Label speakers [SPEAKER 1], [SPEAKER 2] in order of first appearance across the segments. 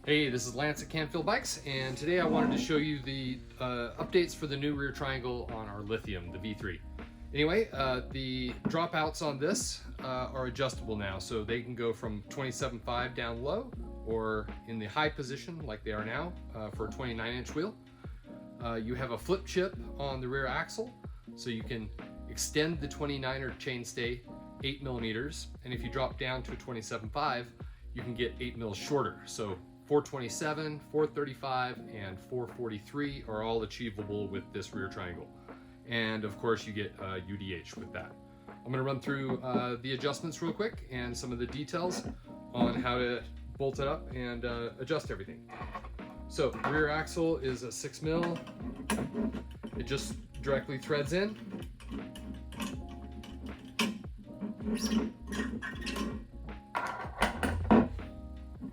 [SPEAKER 1] Hey, this is Lance at Canfield Bikes, and today I wanted to show you the updates for the new rear triangle on our Lithium, the V3. Anyway, the dropouts on this are adjustable now, so they can go from 27.5 down low or in the high position like they are now for a 29-inch wheel. You have a flip chip on the rear axle, so you can extend the 29er chainstay 8 millimeters, and if you drop down to a 27.5, you can get 8 mils shorter. So 427, 435, and 443 are all achievable with this rear triangle. And of course you get UDH with that. I'm gonna run through the adjustments real quick and some of the details on how to bolt it up and adjust everything. So rear axle is a 6 mil. It just directly threads in.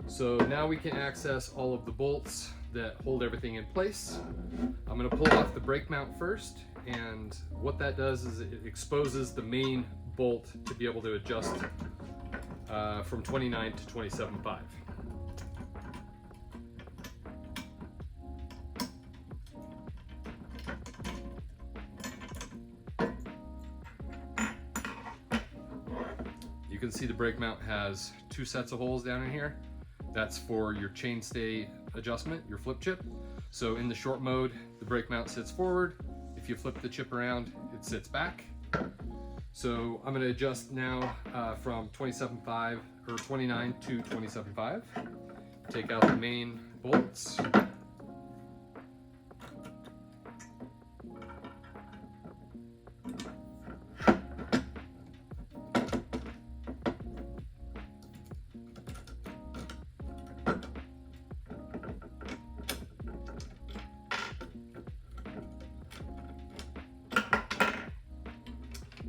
[SPEAKER 1] So now we can access all of the bolts that hold everything in place. I'm going to pull off the brake mount first, and what that does is it exposes the main bolt to be able to adjust from 29 to 27.5. You can see the brake mount has 2 sets of holes down in here. That's for your chainstay adjustment, your flip chip. So in the short mode, the brake mount sits forward. If you flip the chip around, it sits back. So I'm gonna adjust now from 27.5 or 29 to 27.5. Take out the main bolts.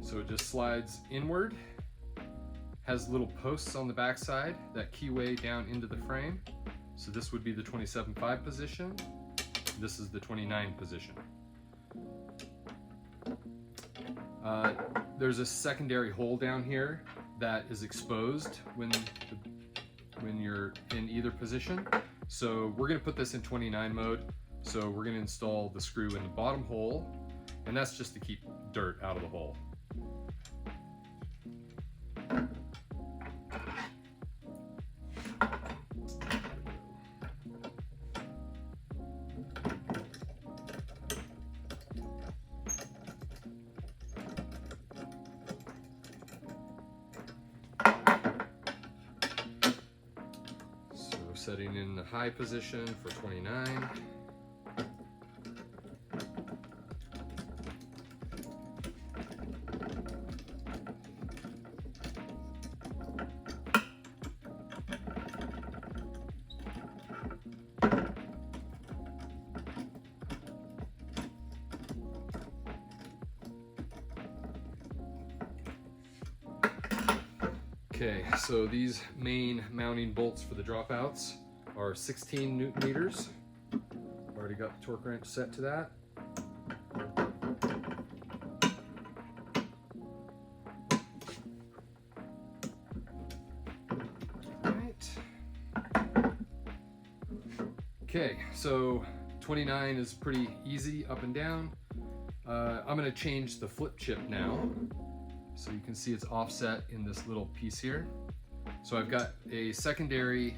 [SPEAKER 1] So it just slides inward, has little posts on the backside that keyway down into the frame. So this would be the 27.5 position. This is the 29 position. There's a secondary hole down here that is exposed when you're in either position. So we're gonna put this in 29 mode. So we're gonna install the screw in the bottom hole, and that's just to keep dirt out of the hole. Setting in the high position for 29. Okay, so these main mounting bolts for the dropouts are 16 Newton meters. Already got the torque wrench set to that. All right. Okay, so 29 is pretty easy up and down. I'm going to change the flip chip now. So you can see it's offset in this little piece here. So I've got a secondary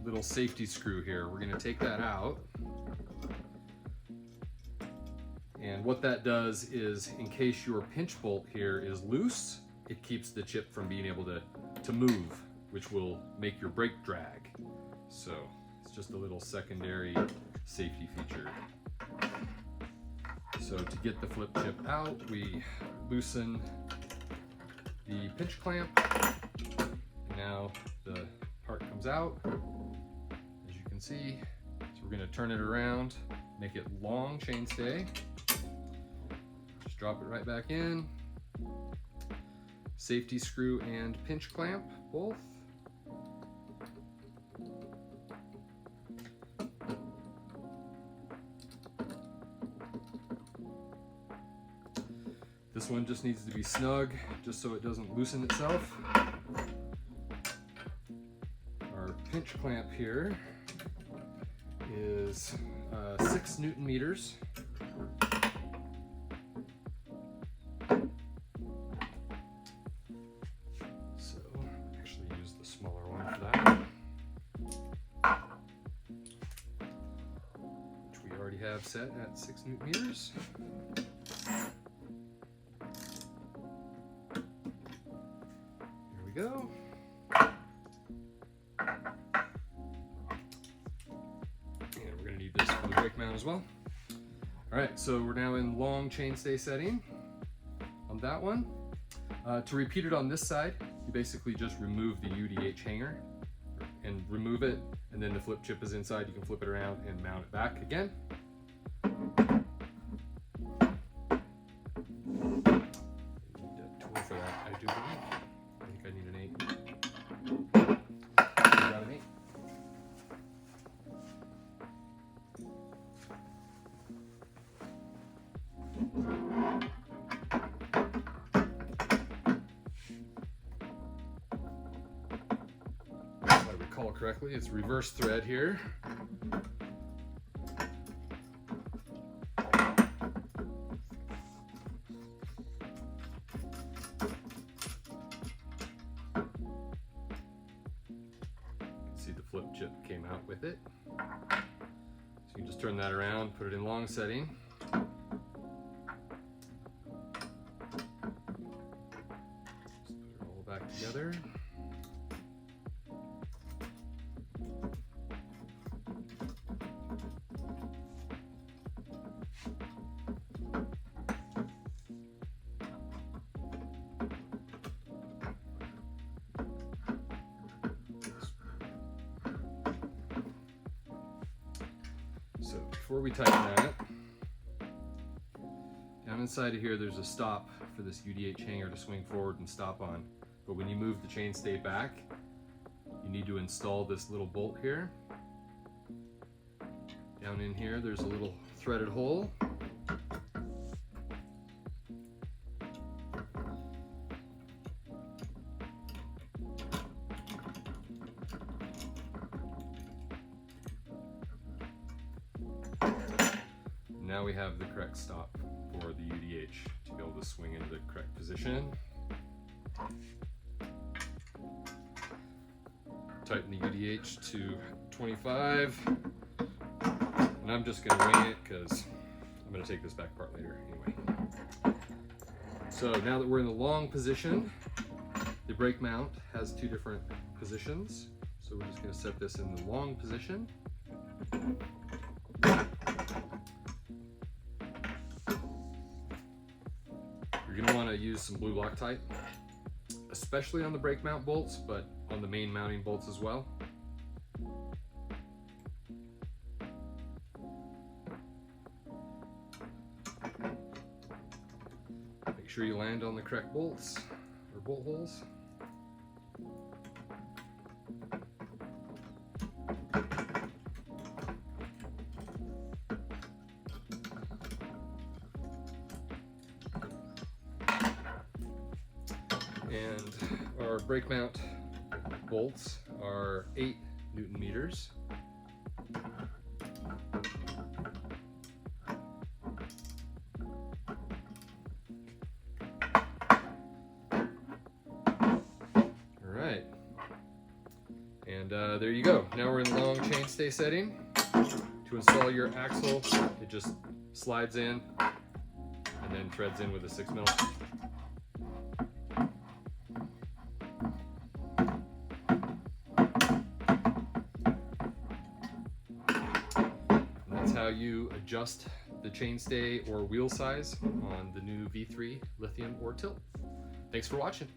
[SPEAKER 1] little safety screw here. We're going to take that out. And what that does is, in case your pinch bolt here is loose, it keeps the chip from being able to move, which will make your brake drag. So it's just a little secondary safety feature. So to get the flip chip out, we loosen the pinch clamp. And now the part comes out, as you can see. So we're going to turn it around, make it long chainstay. Just drop it right back in. Safety screw and pinch clamp, both. This one just needs to be snug, just so it doesn't loosen itself. Our pinch clamp here is 6 Newton meters. So actually use the smaller one for that, which we already have set at 6 Newton meters. Here we go. This for the brake mount as well. All right, so we're now in long chainstay setting on that one. To repeat it on this side, you basically just remove the UDH hanger and remove it, and then the flip chip is inside. You can flip it around and mount it back again. I need a tool for that, I do believe. I think I need an 8. I got an 8. If I recall correctly, it's reverse thread here. See, the flip chip came out with it. So you can just turn that around, put it in long setting. Back together. So before we tighten that, down inside of here there's a stop for this UDH hanger to swing forward and stop on. But when you move the chainstay back, you need to install this little bolt here. Down in here, there's a little threaded hole. Now we have the correct stop for the UDH to be able to swing into the correct position. Tighten the UDH to 25, and I'm just going to wing it because I'm going to take this back apart later anyway. So now that we're in the long position, the brake mount has 2 different positions. So we're just going to set this in the long position. You're going to want to use some blue Loctite, especially on the brake mount bolts, but on the main mounting bolts as well. Make sure you land on the correct bolts or bolt holes. And our brake mount bolts are 8 Newton meters. All right, and there you go. Now we're in long chainstay setting. To install your axle, it just slides in and then threads in with a 6mm. How you adjust the chainstay or wheel size on the new V3 Lithium or tilt. Thanks for watching.